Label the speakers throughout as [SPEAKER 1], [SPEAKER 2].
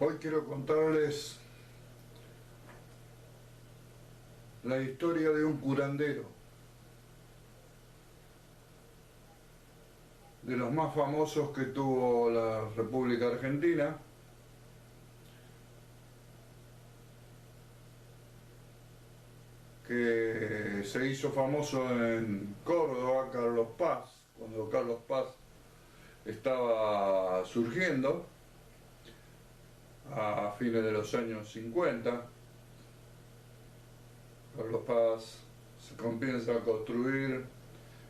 [SPEAKER 1] Hoy quiero contarles la historia de un curandero, de los más famosos que tuvo la República Argentina, que se hizo famoso en Córdoba, Carlos Paz, cuando Carlos Paz estaba surgiendo a fines de los años 50. Carlos Paz se comienza a construir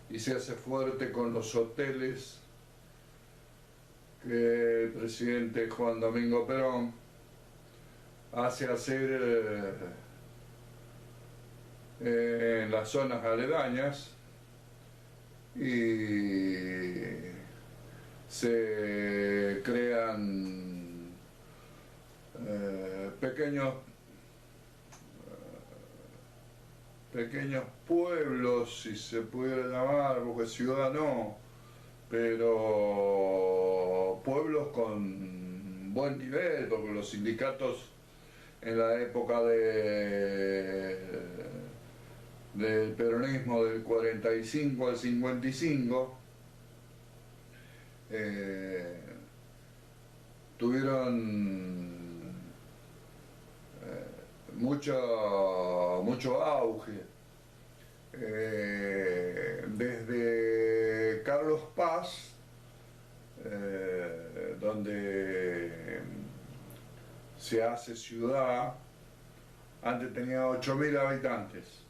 [SPEAKER 1] y se hace fuerte con los hoteles que el presidente Juan Domingo Perón hace hacer en las zonas aledañas, y se crean pequeños pueblos, si se pudiera llamar, porque ciudad no, pero pueblos con buen nivel, porque los sindicatos en la época del peronismo del 45 al 55 tuvieron mucho auge. Desde Carlos Paz, donde se hace ciudad, antes tenía 8.000 habitantes.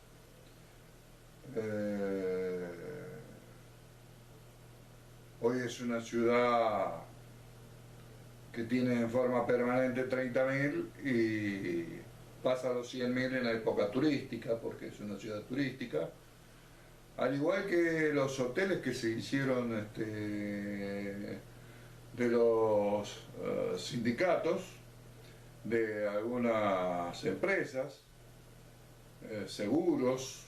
[SPEAKER 1] Hoy es una ciudad que tiene en forma permanente 30.000 y pasa a los 100.000 en la época turística, porque es una ciudad turística, al igual que los hoteles que se hicieron de los sindicatos de algunas empresas, seguros.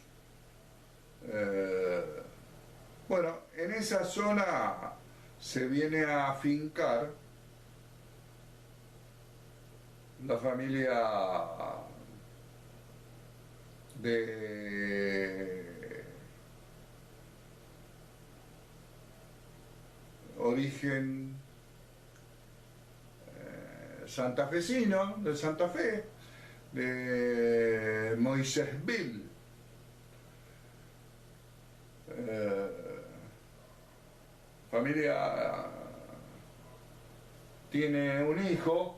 [SPEAKER 1] Bueno, en esa zona se viene a afincar la familia de origen santafesino, de Santa Fe, de Moisésville. Familia tiene un hijo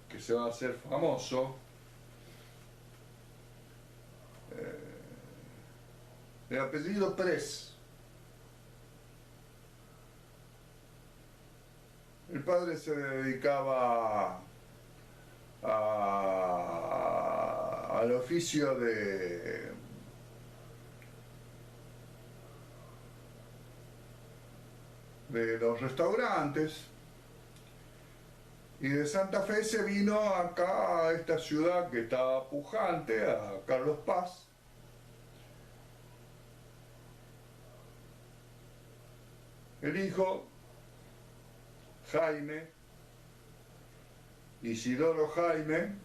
[SPEAKER 1] que se va a hacer famoso, de apellido Pérez. El padre se dedicaba al oficio de los restaurantes, y de Santa Fe se vino acá a esta ciudad que estaba pujante, a Carlos Paz. El hijo, Jaime, Isidoro Jaime,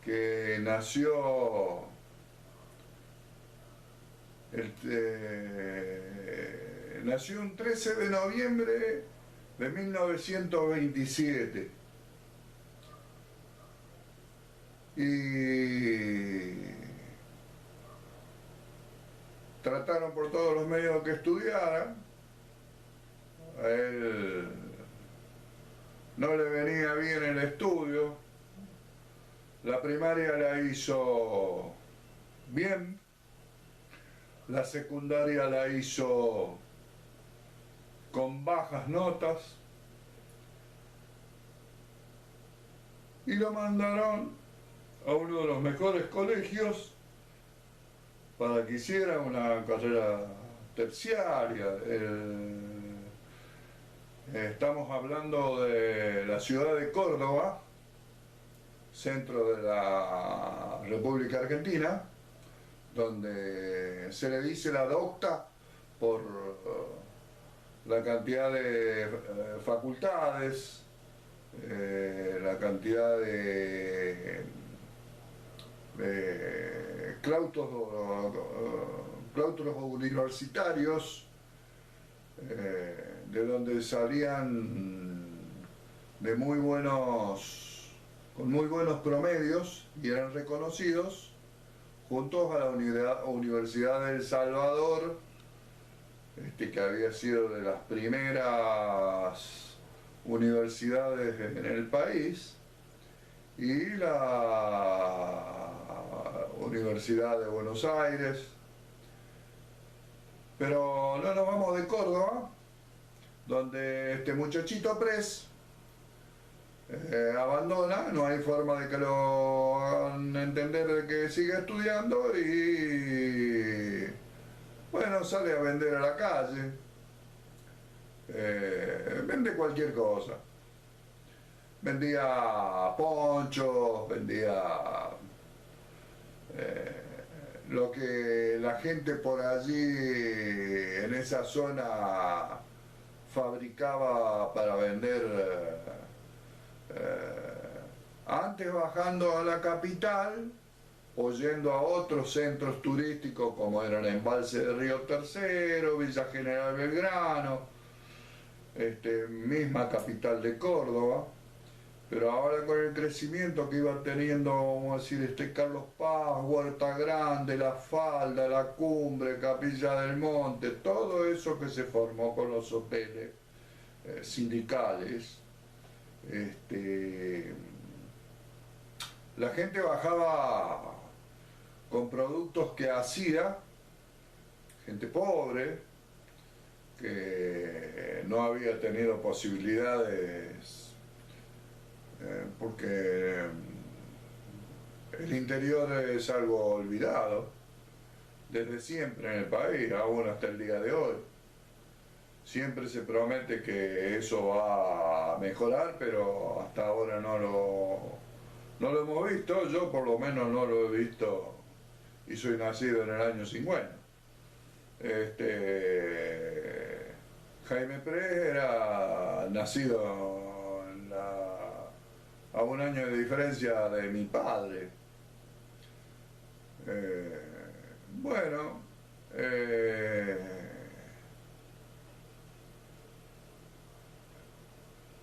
[SPEAKER 1] que nació nació un 13 de noviembre de 1927, y trataron por todos los medios que estudiara. A él no le venía bien el estudio. La primaria la hizo bien, la secundaria la hizo con bajas notas, y lo mandaron a uno de los mejores colegios para que hiciera una carrera terciaria. Estamos hablando de la ciudad de Córdoba, centro de la República Argentina, donde se le dice la docta por la cantidad de facultades la cantidad de claustros universitarios, de donde salían de con muy buenos promedios y eran reconocidos, juntos a la Universidad de El Salvador, que había sido de las primeras universidades en el país, y la Universidad de Buenos Aires. Pero no nos vamos de Córdoba, donde este muchachito Pres abandona, no hay forma de que lo hagan entender de que siga estudiando y bueno, sale a vender a la calle, vende cualquier cosa. Vendía ponchos, vendía lo que la gente por allí en esa zona fabricaba para vender. Antes bajando a la capital o yendo a otros centros turísticos como eran Embalse de Río Tercero, Villa General Belgrano, misma capital de Córdoba. Pero ahora con el crecimiento que iba teniendo, vamos a decir, Carlos Paz, Huerta Grande, La Falda, La Cumbre, Capilla del Monte, todo eso que se formó con los hoteles sindicales, la gente bajaba con productos que hacía gente pobre, que no había tenido posibilidades, porque el interior es algo olvidado desde siempre en el país, aún hasta el día de hoy. Siempre se promete que eso va a mejorar, pero hasta ahora no lo hemos visto. Yo por lo menos no lo he visto, y soy nacido en el año 50. Jaime Pres era nacido a un año de diferencia de mi padre. Bueno,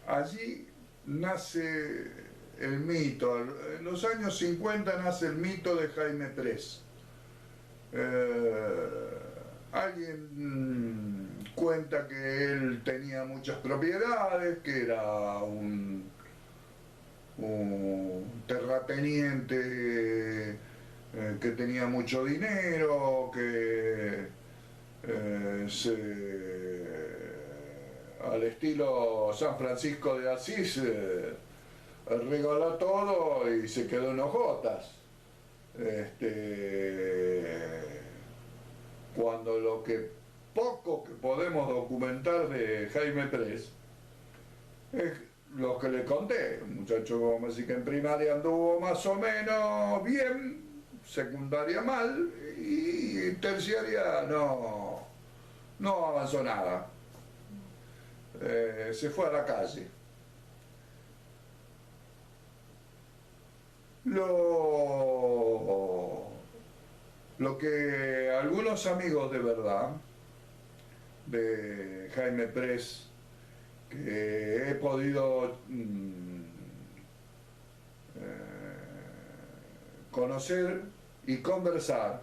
[SPEAKER 1] allí nace el mito. En los años 50 nace el mito de Jaime Pres. Alguien cuenta que él tenía muchas propiedades, que era un terrateniente que tenía mucho dinero, que al estilo San Francisco de Asís regaló todo y se quedó en hojotas. Cuando lo que poco que podemos documentar de Jaime Pres es lo que le conté. Un muchacho, como así, que en primaria anduvo más o menos bien, secundaria mal, y terciaria no avanzó nada. Se fue a la calle. Lo que algunos amigos de verdad de Jaime Pres que he podido conocer y conversar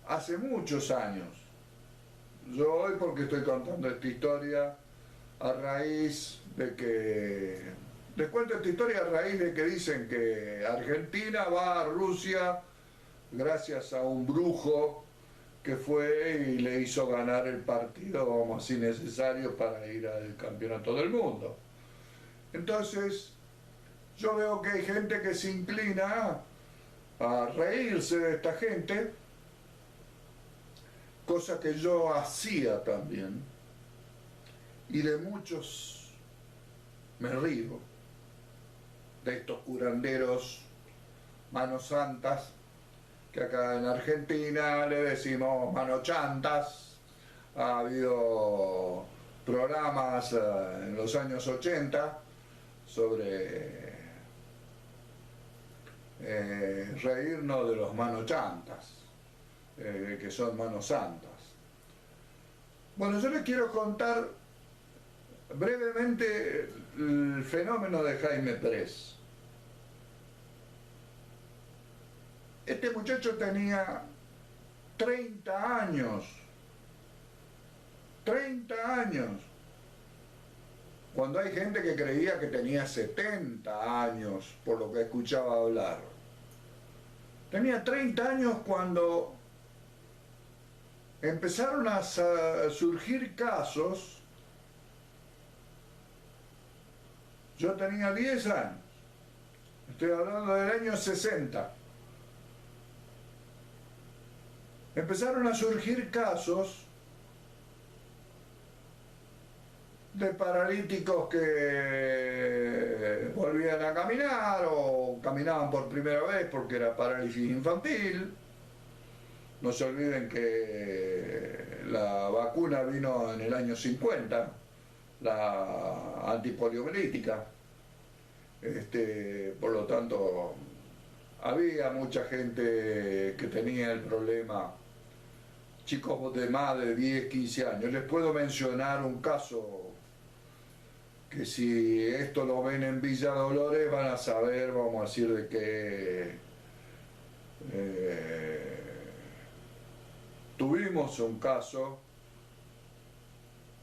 [SPEAKER 1] hace muchos años. Yo hoy, porque estoy contando esta historia a raíz de que... Les cuento esta historia a raíz de que dicen que Argentina va a Rusia gracias a un brujo que fue y le hizo ganar el partido, vamos así, necesario para ir al campeonato del mundo. Entonces, yo veo que hay gente que se inclina a reírse de esta gente, cosa que yo hacía también, y de muchos me río, de estos curanderos manos santas, que acá en Argentina le decimos manochantas. Ha habido programas en los años 80 sobre reírnos de los manochantas, que son manos santas. Bueno, yo les quiero contar brevemente el fenómeno de Jaime Press. Este muchacho tenía 30 años, 30 años, cuando hay gente que creía que tenía 70 años por lo que escuchaba hablar. Tenía 30 años cuando empezaron a surgir casos. Yo tenía 10 años, estoy hablando del año 60. Empezaron a surgir casos de paralíticos que volvían a caminar o caminaban por primera vez porque era parálisis infantil. No se olviden que la vacuna vino en el año 50, la antipoliomielítica. Por lo tanto, había mucha gente que tenía el problema, chicos de más de 10, 15 años. Les puedo mencionar un caso que si esto lo ven en Villa Dolores van a saber, vamos a decir, de que tuvimos un caso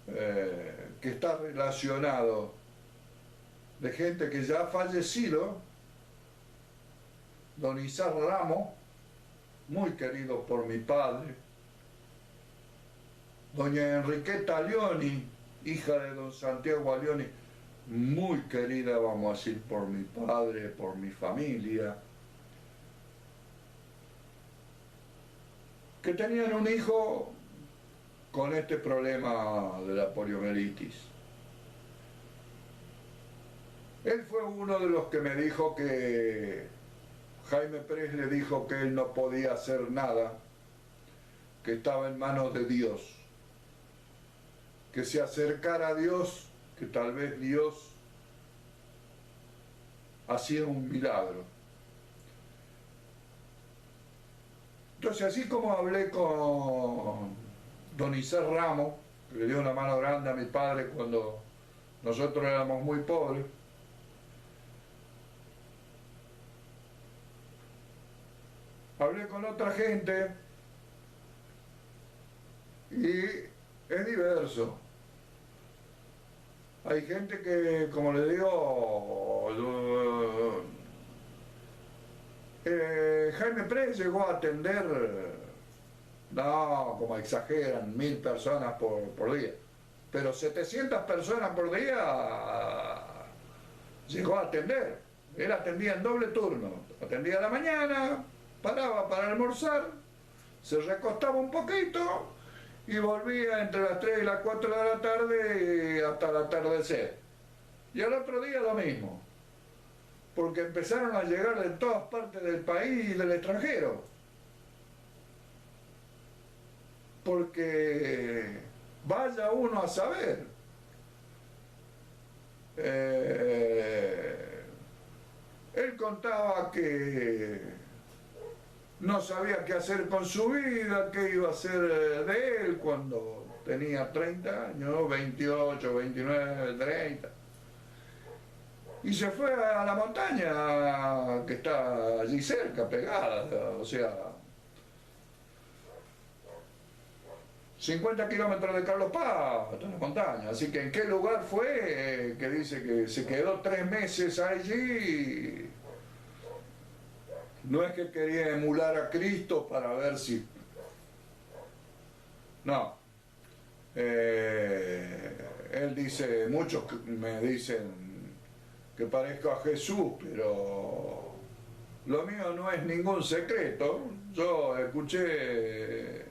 [SPEAKER 1] que está relacionado de gente que ya ha fallecido, don Izar Ramos, muy querido por mi padre, doña Enriqueta Leoni, hija de don Santiago Leoni, muy querida, vamos a decir, por mi padre, por mi familia, que tenían un hijo con este problema de la poliomielitis. Él fue uno de los que me dijo que Jaime Press le dijo que él no podía hacer nada, que estaba en manos de Dios, que se acercara a Dios, que tal vez Dios hacía un milagro. Entonces, así como hablé con don Izar Ramos, que le dio una mano grande a mi padre cuando nosotros éramos muy pobres, hablé con otra gente y es diverso. Hay gente que, como le digo, Jaime Press llegó a atender, no, como exageran, 1000 personas por día, pero 700 personas por día llegó a atender. Él atendía en doble turno, atendía a la mañana, paraba para almorzar, se recostaba un poquito y volvía entre las 3 y las 4 de la tarde hasta el atardecer. Y al otro día lo mismo, porque empezaron a llegar de todas partes del país y del extranjero. Porque vaya uno a saber. Él contaba que no sabía qué hacer con su vida, qué iba a hacer de él cuando tenía 30 años, 28, 29, 30. Y se fue a la montaña que está allí cerca, pegada, o sea, 50 kilómetros de Carlos Paz, hasta la montaña. Así que ¿en qué lugar fue? Que dice que se quedó 3 meses allí. No es que quería emular a Cristo para ver si... No. Él dice, muchos me dicen que parezco a Jesús, pero lo mío no es ningún secreto. Yo escuché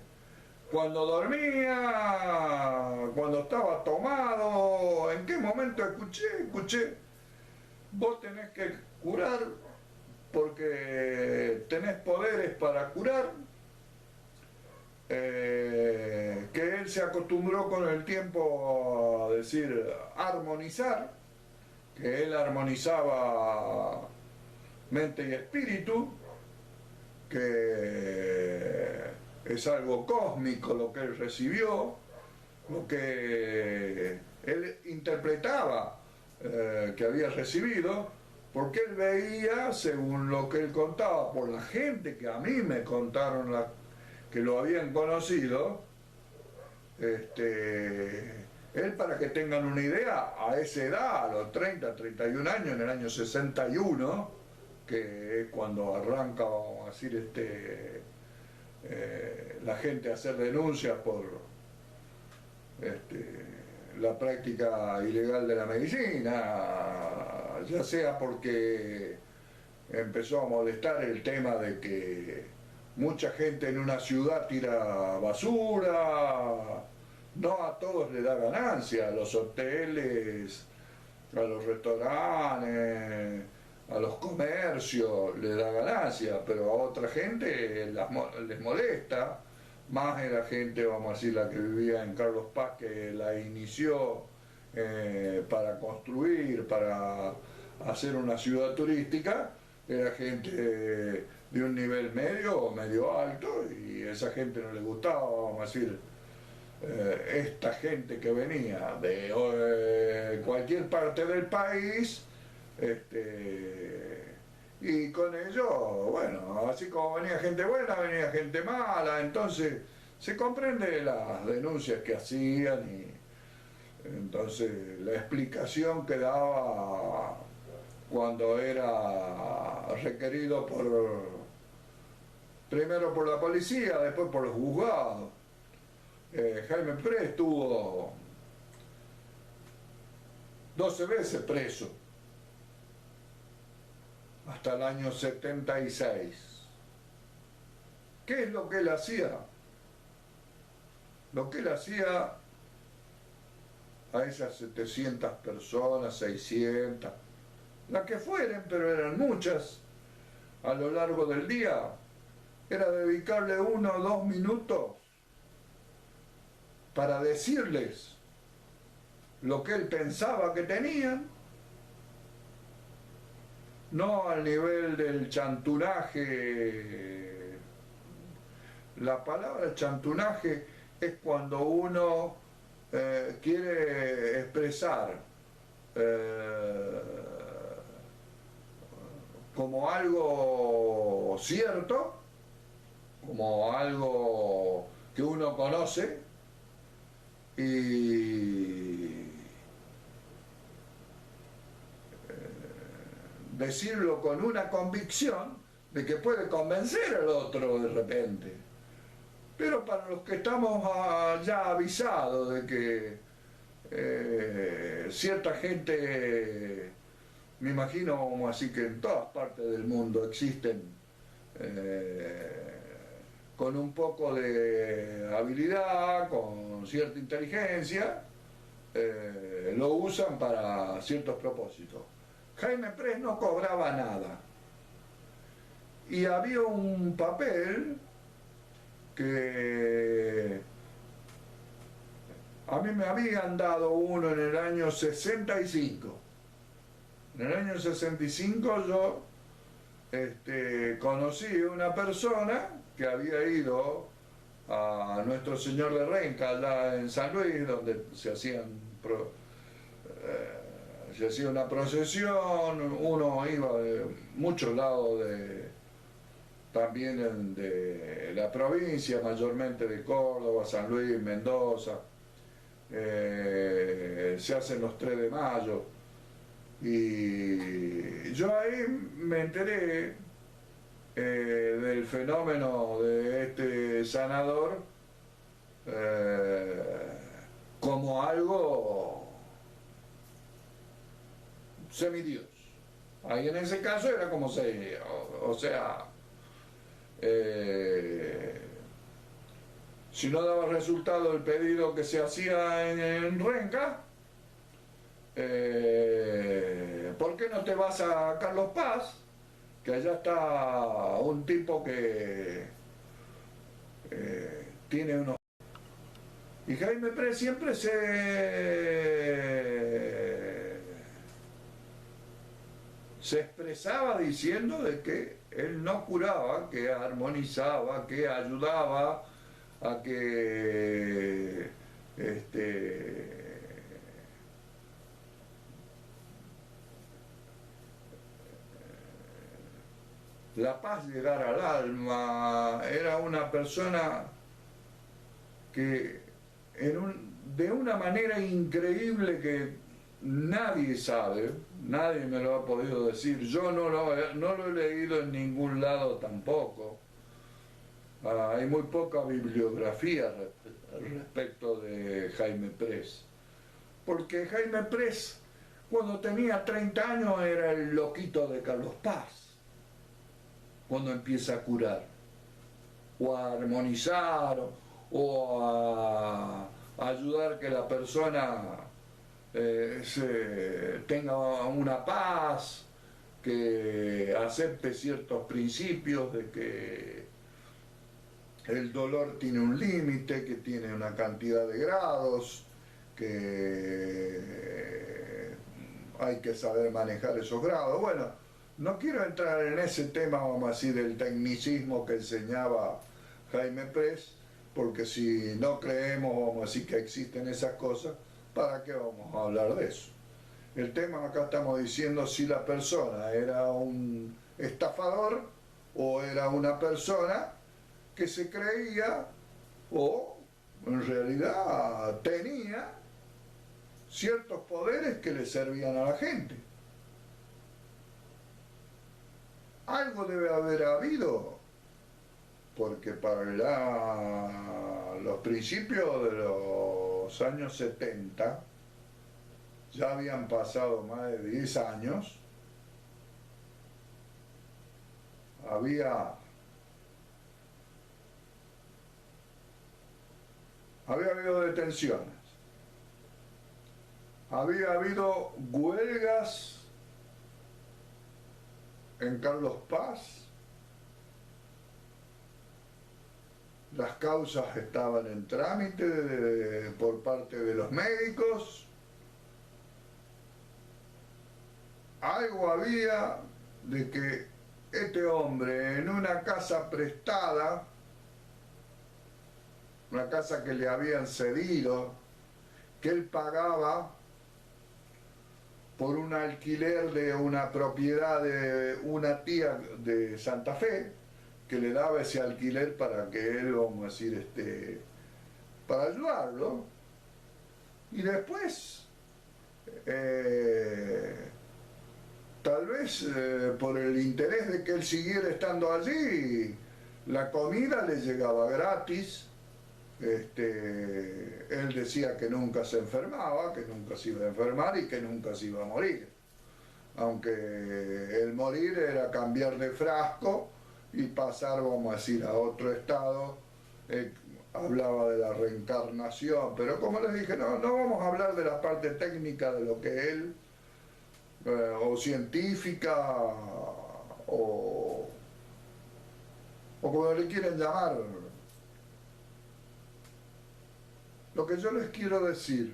[SPEAKER 1] cuando dormía, cuando estaba tomado, ¿en qué momento escuché, vos tenés que curar porque tenés poderes para curar, que que él se acostumbró con el tiempo a decir armonizar, que él armonizaba mente y espíritu, que es algo cósmico lo que él recibió, lo que él interpretaba que había recibido, porque él veía, según lo que él contaba, por la gente que a mí me contaron que lo habían conocido, él, para que tengan una idea, a esa edad, a los 30, 31 años, en el año 61, que es cuando arranca, vamos a decir, la gente a hacer denuncias por la práctica ilegal de la medicina, ya sea porque empezó a molestar el tema de que mucha gente en una ciudad tira basura, no a todos le da ganancia, a los hoteles, a los restaurantes, a los comercios le da ganancia, pero a otra gente les molesta, más era gente, vamos a decir, la que vivía en Carlos Paz, que la inició para construir, para hacer una ciudad turística, era gente de un nivel medio o medio alto, y a esa gente no le gustaba, vamos a decir, esta gente que venía de cualquier parte del país, y con ello, bueno, así como venía gente buena, venía gente mala, entonces se comprende las denuncias que hacían, y entonces la explicación que daba cuando era requerido primero por la policía, después por los juzgados. Jaime Press estuvo 12 veces preso hasta el año 76. ¿Qué es lo que él hacía? Lo que él hacía a esas 700 personas, 600, las que fueren, pero eran muchas, a lo largo del día, era dedicarle 1 o 2 minutos para decirles lo que él pensaba que tenían, no al nivel del chantunaje. La palabra chantunaje es cuando uno quiere expresar como algo cierto, como algo que uno conoce, y decirlo con una convicción de que puede convencer al otro de repente. Pero para los que estamos ya avisados de que cierta gente, me imagino así que en todas partes del mundo existen, con un poco de habilidad, con cierta inteligencia, lo usan para ciertos propósitos. Jaime Press no cobraba nada, y había un papel que a mí me habían dado uno en el año 65. En el año 65 yo conocí a una persona que había ido a Nuestro Señor de Renca, allá en San Luis, donde se hacía una procesión. Uno iba de muchos lados también de la provincia, mayormente de Córdoba, San Luis, Mendoza. Se hacen los 3 de mayo, y yo ahí me enteré del fenómeno de este sanador como algo semidios. Ahí en ese caso era como o sea, si no daba resultado el pedido que se hacía en Renca, ¿por qué no te vas a Carlos Paz? Que allá está un tipo que tiene Y Jaime Press siempre se expresaba diciendo de que él no curaba, que armonizaba, que ayudaba a que la paz llegara al alma. Era una persona que de una manera increíble que nadie sabe, nadie me lo ha podido decir, yo no lo he leído en ningún lado tampoco. Hay muy poca bibliografía respecto de Jaime Press, porque Jaime Press cuando tenía 30 años era el loquito de Carlos Paz, cuando empieza a curar, o a armonizar, o a ayudar que la persona tenga una paz, que acepte ciertos principios de que el dolor tiene un límite, que tiene una cantidad de grados, que hay que saber manejar esos grados. Bueno, no quiero entrar en ese tema, vamos a decir, del tecnicismo que enseñaba Jaime Press, porque si no creemos, vamos a decir, que existen esas cosas, ¿para qué vamos a hablar de eso? El tema acá estamos diciendo si la persona era un estafador o era una persona que se creía o en realidad tenía ciertos poderes que le servían a la gente. Algo debe haber habido, porque para los principios de los años 70 ya habían pasado más de 10 años, había habido detenciones, había habido huelgas en Carlos Paz, las causas estaban en trámite por parte de los médicos, algo había de que este hombre en una casa prestada, una casa que le habían cedido, que él pagaba por un alquiler de una propiedad de una tía de Santa Fe, que le daba ese alquiler para que él, vamos a decir, para ayudarlo. Y después, tal vez por el interés de que él siguiera estando allí, la comida le llegaba gratis. Él decía que nunca se enfermaba, que nunca se iba a enfermar y que nunca se iba a morir. Aunque el morir era cambiar de frasco y pasar, vamos a decir, a otro estado. Hablaba de la reencarnación, pero como les dije, no vamos a hablar de la parte técnica de lo que él, o científica, o como le quieren llamar. Lo que yo les quiero decir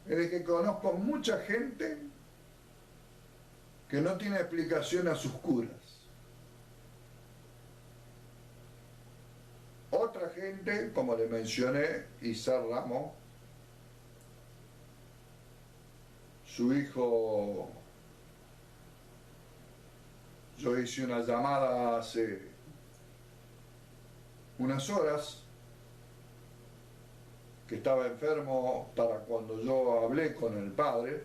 [SPEAKER 1] es de que conozco mucha gente que no tiene explicación a sus curas. Otra gente, como le mencioné, Isar Ramos, su hijo, yo hice una llamada hace unas horas, que estaba enfermo para cuando yo hablé con el padre,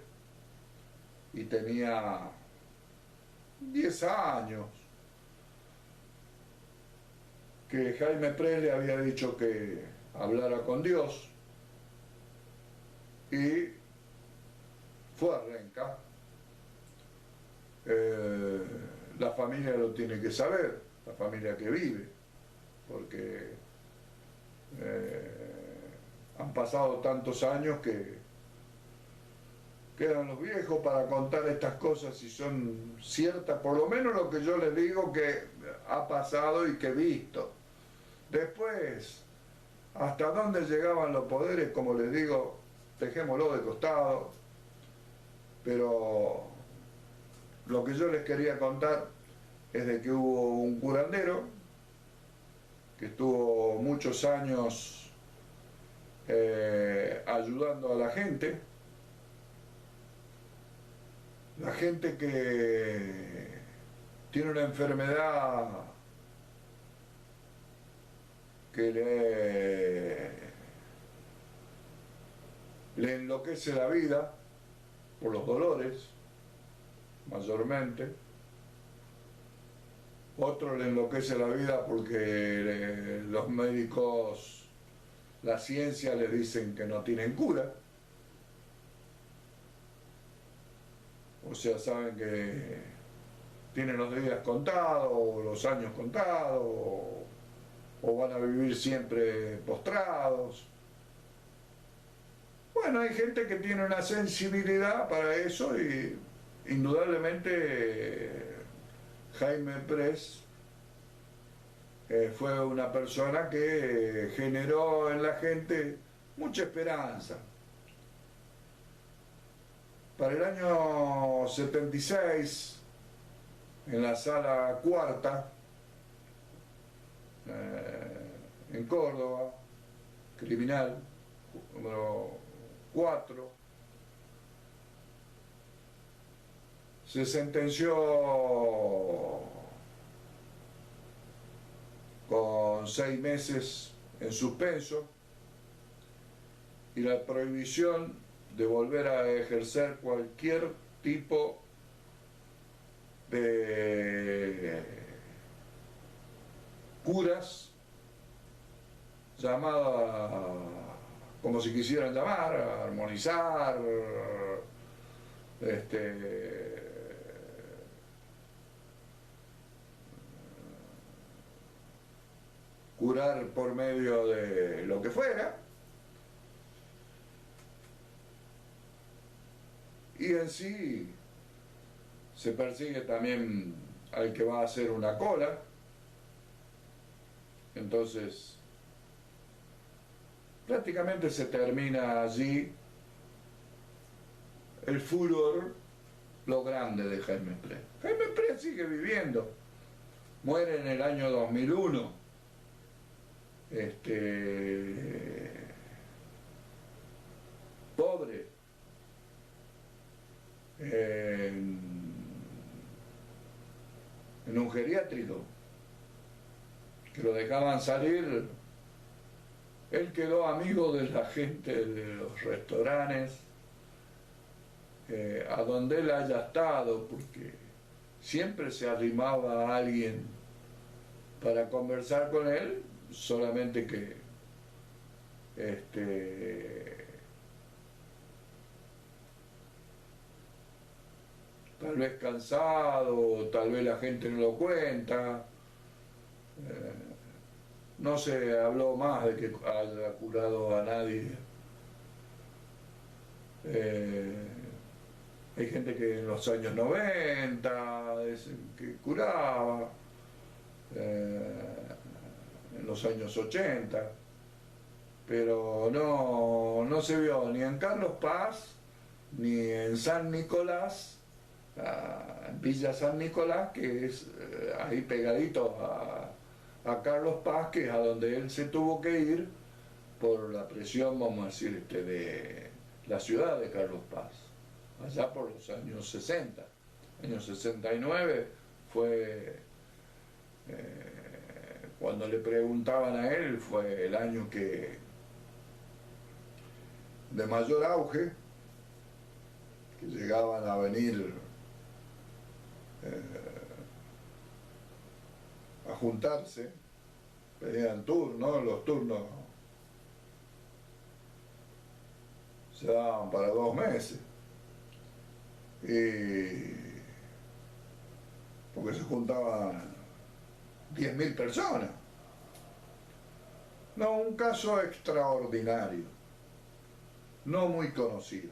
[SPEAKER 1] y tenía 10 años, que Jaime Press le había dicho que hablara con Dios, y fue a Renca. La familia lo tiene que saber, la familia que vive, porque han pasado tantos años que quedan los viejos para contar estas cosas si son ciertas, por lo menos lo que yo les digo que ha pasado y que he visto. Después, hasta dónde llegaban los poderes, como les digo, dejémoslo de costado, pero lo que yo les quería contar es de que hubo un curandero que estuvo muchos años ayudando a la gente que tiene una enfermedad que le enloquece la vida por los dolores, mayormente. Otro le enloquece la vida porque los médicos, la ciencia les dicen que no tienen cura. O sea, saben que tienen los días contados, o los años contados, o van a vivir siempre postrados. Bueno, hay gente que tiene una sensibilidad para eso y indudablemente Jaime Press fue una persona que generó en la gente mucha esperanza. Para el año 76, en la sala cuarta, en Córdoba, criminal, número 4, se sentenció con 6 meses en suspenso y la prohibición de volver a ejercer cualquier tipo de curas llamada, como si quisieran llamar, armonizar, curar por medio de lo que fuera. Y en sí se persigue también al que va a hacer una cola. Entonces, prácticamente se termina allí el furor, lo grande de Jaime Press. Jaime Press sigue viviendo. Muere en el año 2001. Pobre. En un geriátrico, que lo dejaban salir. Él quedó amigo de la gente de los restaurantes, a donde él haya estado, porque siempre se arrimaba a alguien para conversar con él, solamente que tal vez cansado, tal vez la gente no lo cuenta. No se habló más de que haya curado a nadie. Hay gente que en los años 90 que curaba, en los años 80, pero no se vio ni en Carlos Paz ni en San Nicolás, en Villa San Nicolás, que es ahí pegadito a Carlos Paz, que es a donde él se tuvo que ir por la presión, vamos a decir, de la ciudad de Carlos Paz, allá por los años 60. Año 69 fue, cuando le preguntaban a él, fue el año que de mayor auge, que llegaban a venir a juntarse, pedían turnos, los turnos se daban para 2 meses, porque se juntaban 10.000 personas. No, un caso extraordinario, no muy conocido.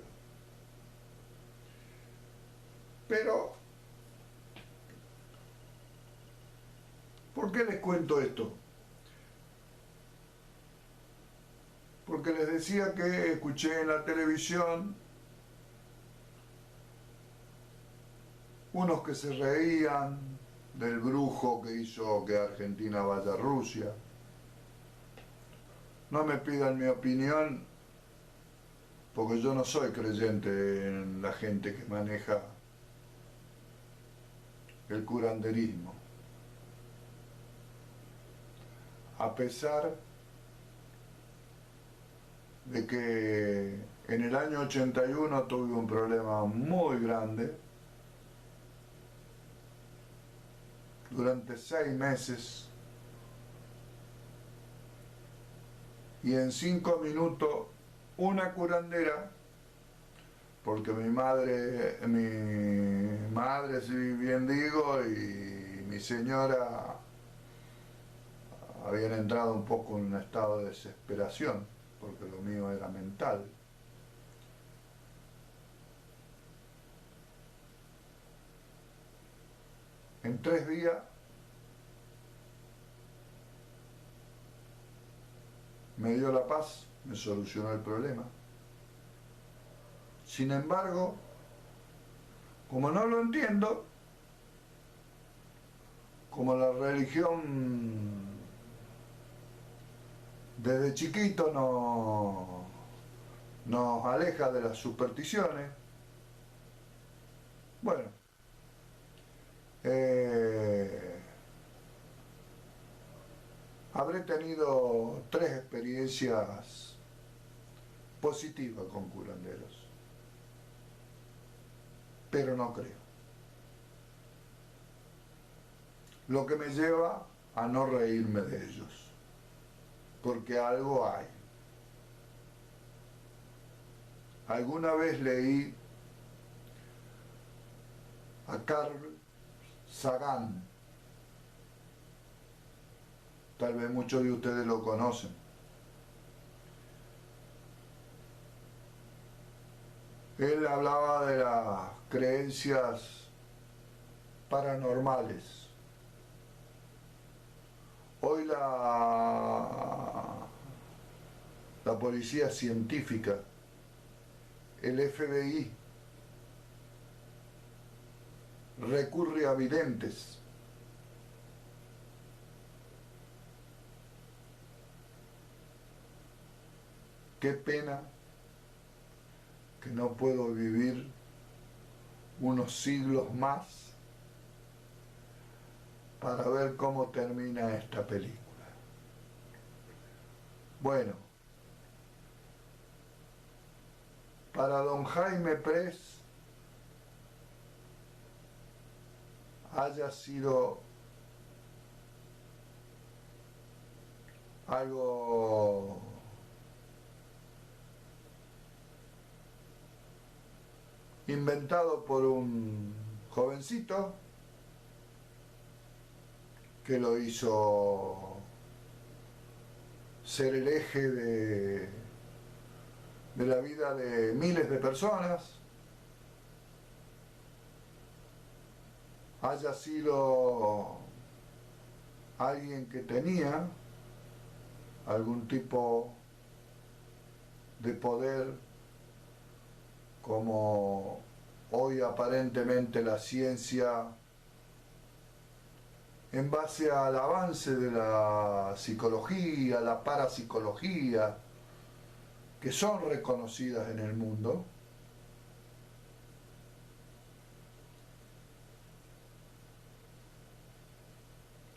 [SPEAKER 1] Pero, ¿por qué les cuento esto? porque les decía que escuché en la televisión unos que se reían del brujo que hizo que Argentina vaya a Rusia. No me pidan mi opinión, porque yo no soy creyente en la gente que maneja el curanderismo. A pesar de que en el año 81 tuve un problema muy grande, durante 6 meses, y en 5 minutos una curandera, porque mi madre, si bien digo, y mi señora habían entrado un poco en un estado de desesperación, porque lo mío era mental. En 3 días me dio la paz, me solucionó el problema. Sin embargo, como no lo entiendo, como la religión desde chiquito nos aleja de las supersticiones, bueno, habré tenido 3 experiencias positivas con curanderos, pero no creo. Lo que me lleva a no reírme de ellos, porque algo hay. Alguna vez leí a Carl Sagan, tal vez muchos de ustedes lo conocen. Él hablaba de las creencias paranormales. Hoy la policía científica, el FBI, recurre a videntes. Qué pena que no puedo vivir unos siglos más para ver cómo termina esta película. Bueno, para don Jaime Press haya sido algo inventado por un jovencito que lo hizo ser el eje de la vida de miles de personas, haya sido alguien que tenía algún tipo de poder, como hoy aparentemente la ciencia, en base al avance de la psicología, la parapsicología, que son reconocidas en el mundo,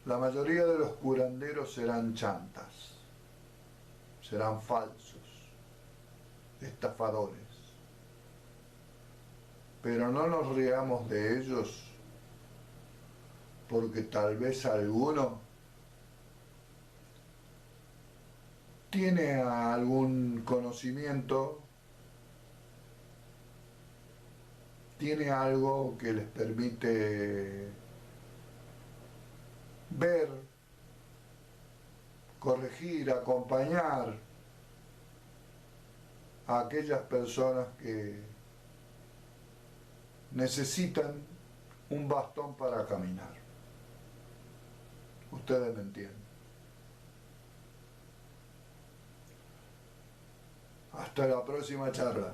[SPEAKER 1] la mayoría de los curanderos serán chantas, serán falsos, estafadores. Pero no nos riamos de ellos, porque tal vez alguno tiene algún conocimiento, tiene algo que les permite ver, corregir, acompañar a aquellas personas que necesitan un bastón para caminar. Ustedes me entienden. Hasta la próxima charla.